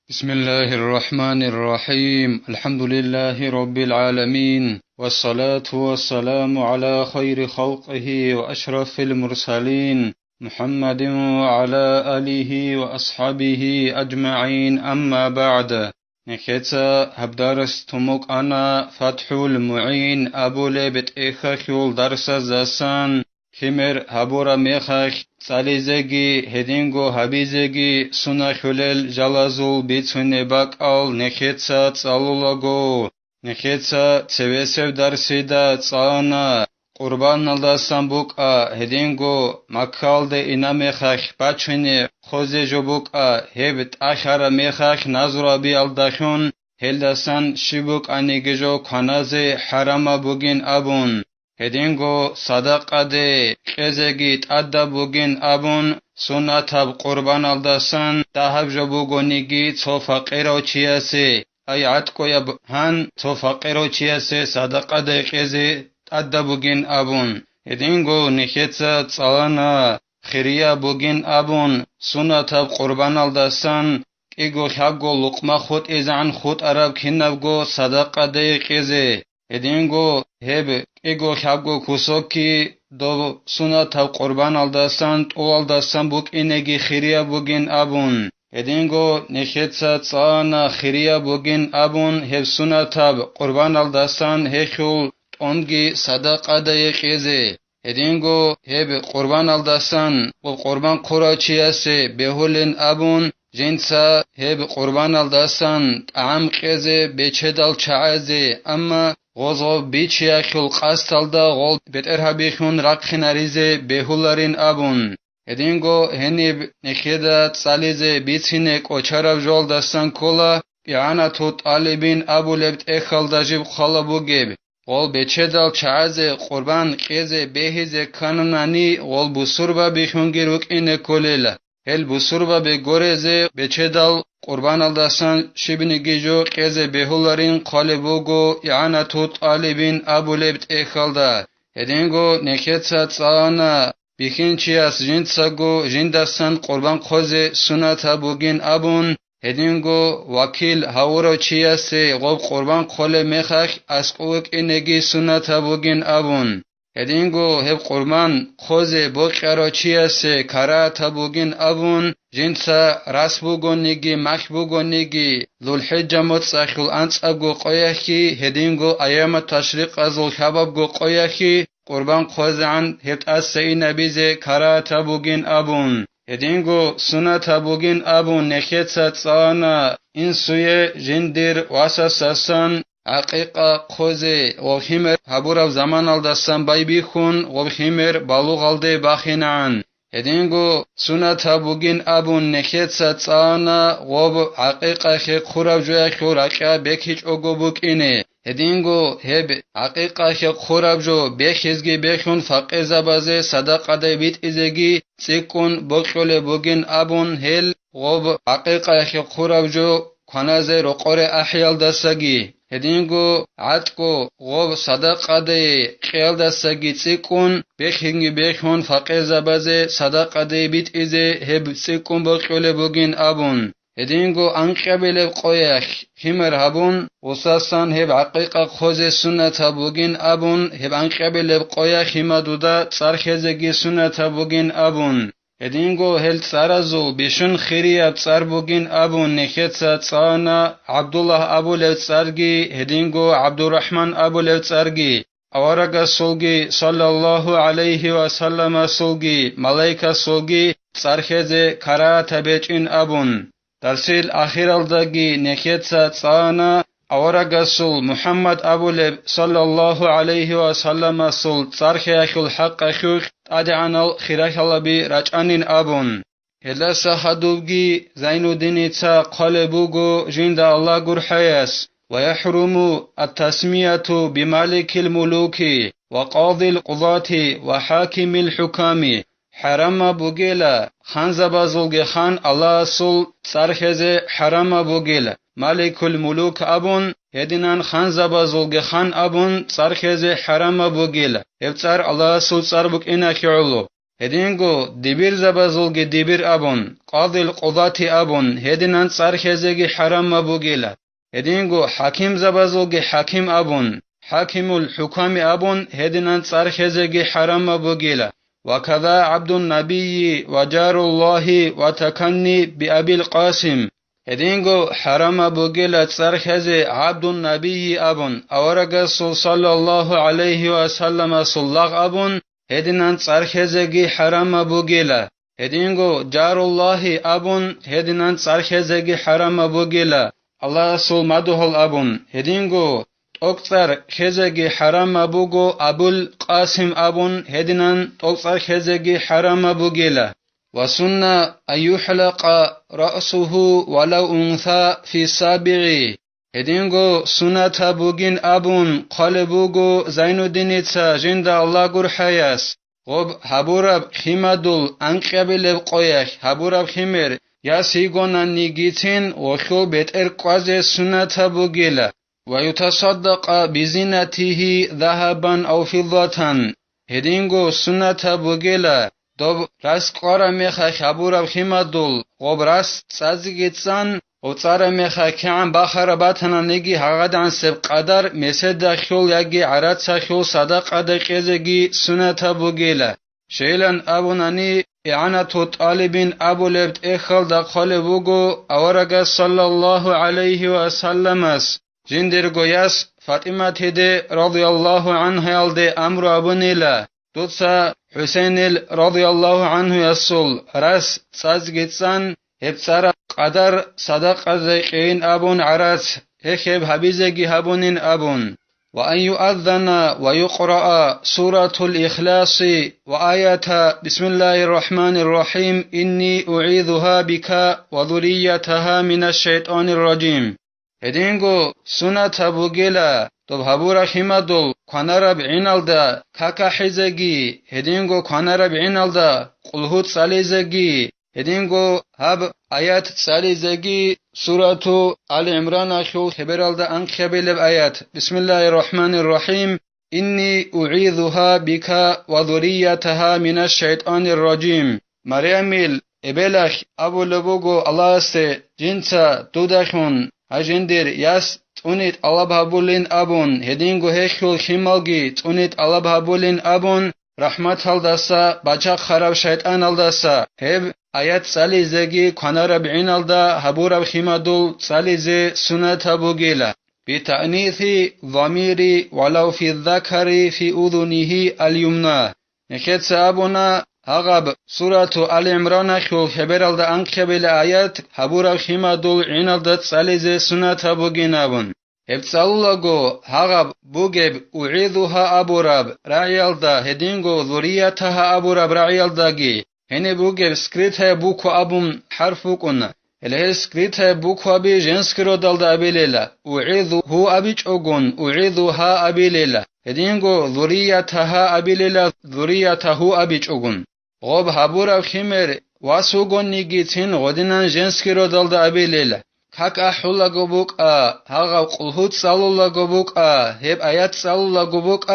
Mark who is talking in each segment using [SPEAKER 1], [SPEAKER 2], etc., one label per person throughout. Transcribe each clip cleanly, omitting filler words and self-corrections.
[SPEAKER 1] بسم الله الرحمن الرحيم. الحمد لله رب العالمين، والصلاة والسلام على خير خلقه وأشرف المرسلين محمد وعلى آله وأصحابه أجمعين. أما بعد، نخيتا هبدارس تموك أنا فتح المعين أبو لبت إخاخيول درس زاسان خمر هبورا ميخاخ ساليزيغي هدينغو هبيزيغي سناخولل جلازول بيتسوني باقال نخيتا تسالولاغو نخيتا تسويسو درسيدا تسانا قربان الدستان بوكا هدينغو مكالده إنا ميخاخ باچوني خوزي جوبوكا هبت آخر ميخاخ نازورا بيالداخون هلدسان شبوك آنيگجو كانازي حراما بوگين أبون هدينغو صدقاده قزگي تادا بوگين أبون سنتاب قربان الدستان دهب جوبوگونيگي تو فقيرو چياسي أي عدكو يبهان تو فقيرو چياسي صدقاده قزي تادا بوگين أبون هدينغو نخيتا تسالانا خيريا بوگين أبون سنتاب قربان الدستان إيغو خاگو لقما خود إزعن خود عرب كنبگو صدقاده قزي هدينغو هب إيغو خاگو كوسوكي دو سنتاب قربان الدستان طول الدستان بوك إنگي خيريا بوگين أبون هدينغو نخيتا تسالانا خيريا بوگين أبون هب سنتاب قربان الدستان هخول اونگی صدقاده قزه هدینگو هب قربان الدستان و قربان قراچیاسه بهولن ابون جنسا هب قربان الدستان عم قزه بچدال چعزه اما غوزو بیچیا خل قاستالدا غول بترهبیخون رقخنریزه بهولارین ابون هدینگو هنیب نخیدا تسالیزه بیچینه کوچاراب جول دستان کولا یعنی تو طالبین ابو لبت اخال داجب خالا بوگیب غول بچدال چعزه قربان قزه بهیزه کانونانی غول بسوربا بیخونگیر وک اینه کولیلا هل بسوربا بگورزه بچدال قربان الدستان شبنگیجو قزه بهولارین قالبوگو یعنی تو طالبین ابو لبت اخالده هدینگو نخیتا تسانا بیخینچیاس جنساگو جندستان قربان قوزه سنتا بوگین ابون هدینگو وکیل هاورو چیاسه غوب قربان قول مخاخ اسقوک اینگی سنتا بوگین ابون هدینگو هب قربان خوزه بوقرو چیاسه کاراتا بوگین ابون جنسا راس بوگونیگی مخ بوگونیگی ذوالحجه متصاخل انصابگو قویخی هدینگو ایام تشریق ازول خبابگو قویخی قربان خوزعن هبت اسه نبیزه کاراتا بوگین ابون هدینگو سنتا بوگین ابون نخیتا تسانا این سوی جندیر واساساسان عقیقا خوزه وخیمر هبورا زمان الدستان بای بیخون وخیمر بالوغ الده باخینان هدینگو سنتا بوگین ابون نخیتا تسانا غوب عقیقا خی خوراب جویا خورقیا بکیچ اوگو بوکینه هدینگو هب عقیقا خی خوراب جو بخیزگی بخون فقیزا بازه صدقاده بیت ازگی سیکون بخول بوگین ابون هل غوب عقیقا خی خوراب جو کنازه رقور احیال دستگی هدینگو عدکو غوب صدقاده خیال دستگی سیکون بخینگی بخون فقیزا بازه صدقاده بیت ازه هب سیکون بخول بوگین ابون هدینگو انقبل قویخ خمر هبون وساسان هب عقیقا خوز سنتا بوگین ابون هب انقبل قویخ همدودا سرخزگی سنتا بوگین ابون هدینگو هل سرازو بیشون خیریاب سر بوگین ابون نخیتا تسانا عبدالله ابو لوتسرگی هدینگو عبدالرحمن ابو لوتسرگی اوارگا سولگی صلی الله علیه و سلم سولگی ملائکه سولگی سرخز کرا تبچین ابون درسیل آخرالدگی نخیتا تسانا اوارگا سول محمد ابو لب صلی الله علیه و سلم سول سرخیخ الحق خوخ ادعنال خیرخ لبی رجعنین ابون هلا سحدوگی زین الدین تا قلبوگو جند الله گرحیس ويحرم التسمية بمالك الملوك وقاضي القضاة وحاكم الحكام حرم بوگیلا خان زبازولگ خان الله سول سرخز حرم بوگیلا مالك الملوك ابون هدینان خان زبازولگ خان ابون سرخز حرم بوگیلا ابتر الله سول سربک اینا خیعلو هدینگو دبیر زبازولگی دبیر ابون قاضل قضاتی ابون هدینان صارخزگی حرام مبوگیلا هدینگو حکیم زبازولگی حکیم ابون حاكم الحكام أبون هدنا صارخزگی حرام مبوگیلا وكذا عبد النبي وجار الله وتكني بأبي القاسم هدينغو حرام بوغيلا صارخز عبد النبي أبون أورغ صلى الله عليه وسلم صلى أبون هدنا صارخزگی حرام بوغيلا هدينغو جار الله أبون هدنا صارخزگی حرام بوغيلا الله سول مدهل أبون هدينغو توقصر خزگی حرام بوگو ابول قاسم ابون هدنان توقصر خزگی حرام بوگیلا و سنة أن يحلق رأسه ولو أنثى في سابعي هدينغو سنة بوگين أبون قال بوگو زين الدين جند الله گر حياس غب هبورب خيمدول أنقبل قويخ هبورب خيمر يا سيگونا نيگيتين وخو بيتر قوازي سنة بوگيلا ويتصدق بزينته ذهبا أو فضة هدينغو سنة بوغيلا دوب راس قارا ميخا خبورا بخيمدول غب راس تزازيگيتسان وطارا ميخا كعن باخرباتنا نيگي هغدان سب قدر مسد خيول يگي عرات سخيول صدق دقيزگي سنة بوغيلا شيلان أبوناني إعانة طالبين أبو لبت إخل دقال بوغو أورغ صلى الله عليه وسلم جندر گویاس فاطمه تده رضی الله عنها يلده امر ابونيلا دوتسا حسين رضی الله عنه يسول راس سازگيتسان هبسار قدر صدق زقين ابون عراس هخب حبيزگي هبونين ابون وأن يؤذن ويقرأ سورة الإخلاص وآيات بسم الله الرحمن الرحيم إني أعيذها بك وذريتها من الشيطان الرجيم هدينغو سنة بوغيلا دوب هبورا خيمدول كونارب عينالدا كاكا حيزگي هدينغو كونارب عينالدا قلهوت ساليزگي هدينغو هب آيات ساليزگي سورة آل عمران اخو خبرالدا انخبيلب آيات بسم الله الرحمن الرحيم إني أعيذها بك وذريتها من الشيطان الرجيم مريم إبلاخ أبو لبوغو الله سي جنسا دودخون هجندر ياس تونيت الله أبون هدينغو هيخول خيمالگي تونيت الله أبون رحمت الدسا بچا خراب شيطان الدسا هب آيات ساليزگي كونارب عين الدا هبورب خيمدول ساليزي سنة بوغيلا بتأنيث ضمير ولو في الذكر في أذنه اليمنى نخيت سابونا هغب سورة آل عمران خو خبرالدا انقبل آيات هبورا خيمدول عينالدا تساليز سنة بوغينابون هبتسالوغو هغب بوغب أعيذها أبوراب راعيالدا هدينغو ذريتها أبوراب راعيالداگي هني بوغب سكريتها بوكو أبون حرفوكونا إلهي سكريتها بوكو أبي جنسكرو دالدا أبيليلا أعيذو هو أبيج أغون أعيذها أبيليلا هدينغو ذريتها أبيليلا ذريته أبيج أغون غب هبورا خيمر واسوغون نيگيتين غدنان جنسكرو دالدا أبيليلا كاك أحولا غبوك هاغا قلهوت سالولا غبوك هب آيات سالولا غبوك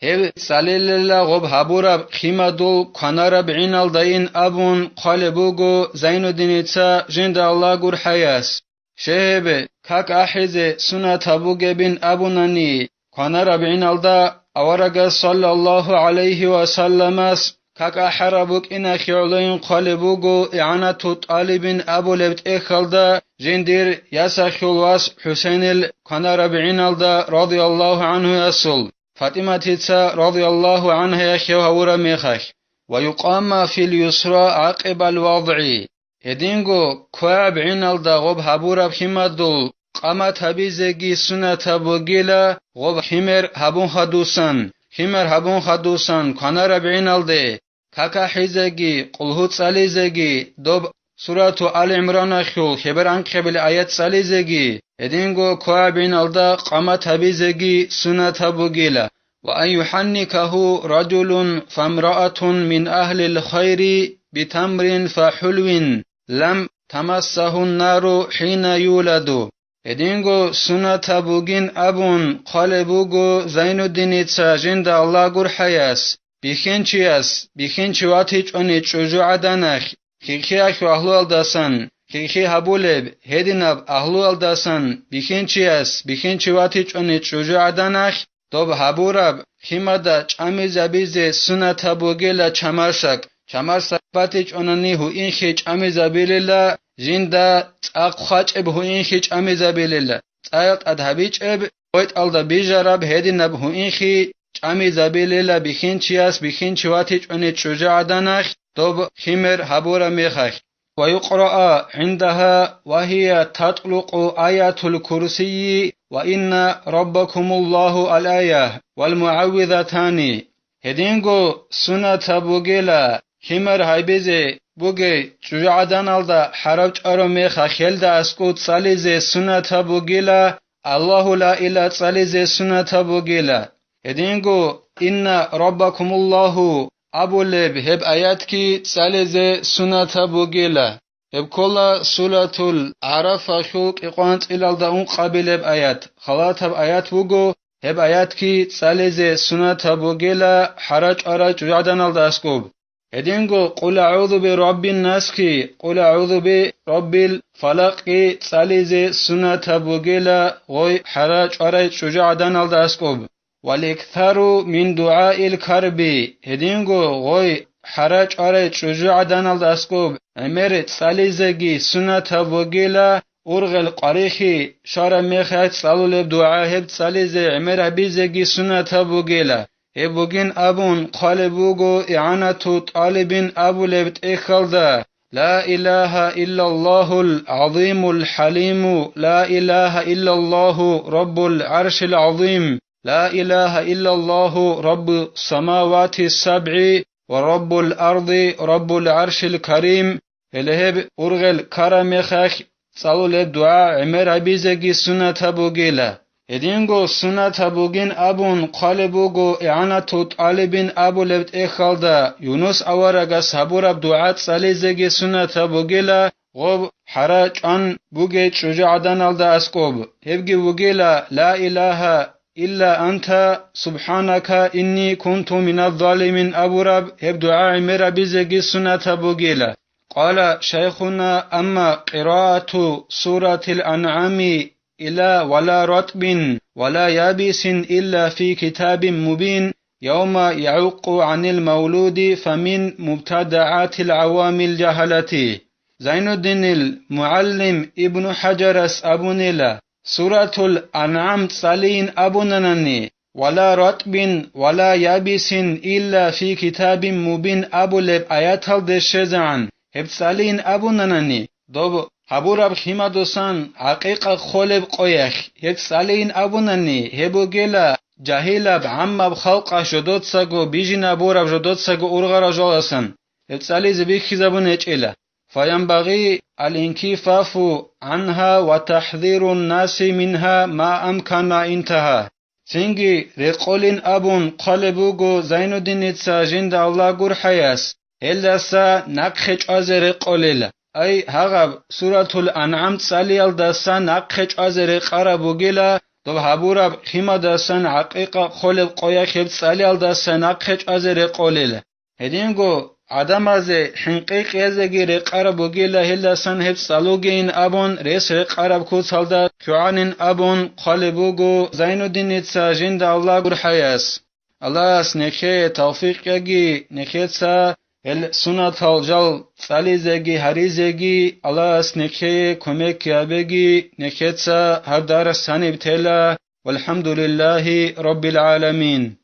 [SPEAKER 1] هب ساليللا غب هبورا خيمدول كونارب عينال داين أبون قالبوغو زين الدين جند الله گر حياس شهب كاك أحيز سنة تبوغبين أبوناني كونارب عينال دا أورغ صلى الله عليه وسلم كاك أحربوك إنا خيولين قالبوغو إعانة طالبين أبو لبت إخلدا جندير ياسا خلواس حسين الكونارب عينال دا رضي الله عنه يسول فاطمة تيتسا رضي الله عنها يخيوها ورا ميخاك ويقام في اليسرى عقب الوضع هدينغو كواب عينال دا غب هبورا بخيمدول قامت هبيزگي سنة بوغيلا غب خمر هبون خدوسان خمر هبون خدوسان كونارب عينال دي كاكا حيزگي قلهوت ساليزگي دوب سورة آل عمران خيول خبر عن قبل آيات ساليزگي هدينغو كوابين الدا قامت هبيزگي سنة بوغيلا وأن يحنكه رجل فامرأة من أهل الخير بتمر فحلو لم تمسه النار حين يولد هدينغو سنة بوغين أبون قالبوغو زين الدين جند الله گر حياس بخنچی واتیچ آنی چوجو عدنخ خیخی اخو اهلو الداسن خیخی هبولب هدینب اهلو الداسن بخنچی واتیچ آنی چوجو عدنخ دوب هبورب خیمدا چامی زبیزه سنت بوگیلا چمرشک باتیچ آنانی هو این خیچ چامی زبیلیلا جیندا تاق خاچ اب هو این خیچ چامی زبیلیلا تاق ادهبیچ اب ویت الدا بیجرب هدینب هو این خی چامی زبیلیلا بخنچی واتیچ آنی چوجو عدنخ دوب خمر هبورا میخخ ويقرأ عندها وهي تطلق آية الكرسي وإن ربكم الله الآية والمعوذتان هدينغو سنة بوغيلا خمر هايبيزي بوغي جوعدان الدا حرب چارو ميخا خيلدا اسكوت صاليزي سنة بوغيلا الله لا إله صاليزي سنة بوغيلا هدينغو إن ربكم الله ابولب هب آیات کی صالزه سنت بوگیلا هب کلا سورة العرف خلق اقوانت الالدا اون قابلب آیات خلات هب آیات بوگو هب آیات کی صالزه سنت بوگیلا حرج آرج جعدن الدا اسکوب هدینگو قل اعوذ برب الناس کی قل اعوذ برب الفلق کی صالزه سنت بوگیلا غوی حرج آرج جعدن الدا اسکوب والاكثر من دعاء الكرب هدينغو غوي حرج آره شجاع دانال داسكوب امرت ساليزگي سنة بوغيلا ارغل قريخي شار ميخات سالول دعاء هب ساليزه امر بيزگي سنة بوغيلا هبوغين ابون قالبوغو اعانة طالبين ابو لبت اخلدا لا إله إلا الله العظيم الحليم لا إله إلا الله رب العرش العظيم لا إله إلا الله رب السماوات السبع ورب الأرض رب العرش الكريم هلهب أرغل كرم خخ صلول الدعاء عمر عبيزگي سنة بوغيلا هدينغو سنة بوغين أبون قالبوغو إعانة طالبين أبو لبت إخالدا يونس أورغا سابور بدعاء صليزگي سنة بوغيلا غوب حراج أن بوغي شجاعدان الدا أسكوب هبگي بوغيلا لا إله إلا أنت سبحانك إني كنت من الظالمين أبو رب هب دعاء مرا بزگي سنة بوغيلا قال شيخنا أما قراءة سورة الأنعام إلى ولا رطب ولا يابس إلا في كتاب مبين يوم يعق عن المولود فمن مبتدعات العوام الجهلة زين الدين المعلم ابن حجر أبونيلا سورة الأنعام صالين أبوننني ولا رطب ولا يابس إلا في كتاب مبين أبو لب آيات الدشزعن هب صالين أبوننني دوب هبورب خيما دوسان حقيقة خولب قويخ هب صالين أبونني هبو گلا جاهلب عمب خلق شدود سگو بيجنا بورب شدود سگو أرغر جولسن هب صالي زبيك خزبون اجئلا فينبغي الانكفاف عنها وتحذير الناس منها ما أمكن انتهى سنگي رقولين أبون قلبوغو زين الدين جند الله قر حياس هلدسا نقخج أزر قوليلا أي هغب سورة الأنعام تساليال دسا نقخج أزر قربوغيلا دو هبورب خيما دسان حقيقة خلب قويا خب تساليال دسا نقخج أزر قوليلا هدينغو عدم از حنقیق یزگی رقرب وگیله هلسان هب سالوگین ابون ریس رقرب کود سالده کعانین ابون قالبوگو زین الدین تسا جند الله گر حیاس الله اس نخه توفیق یگی نخه تسا هل سنت الجل سالیزگی هریزگی الله اس نخه کمک یابگی نخه تسا هر دار سنب تلا والحمد لله رب العالمين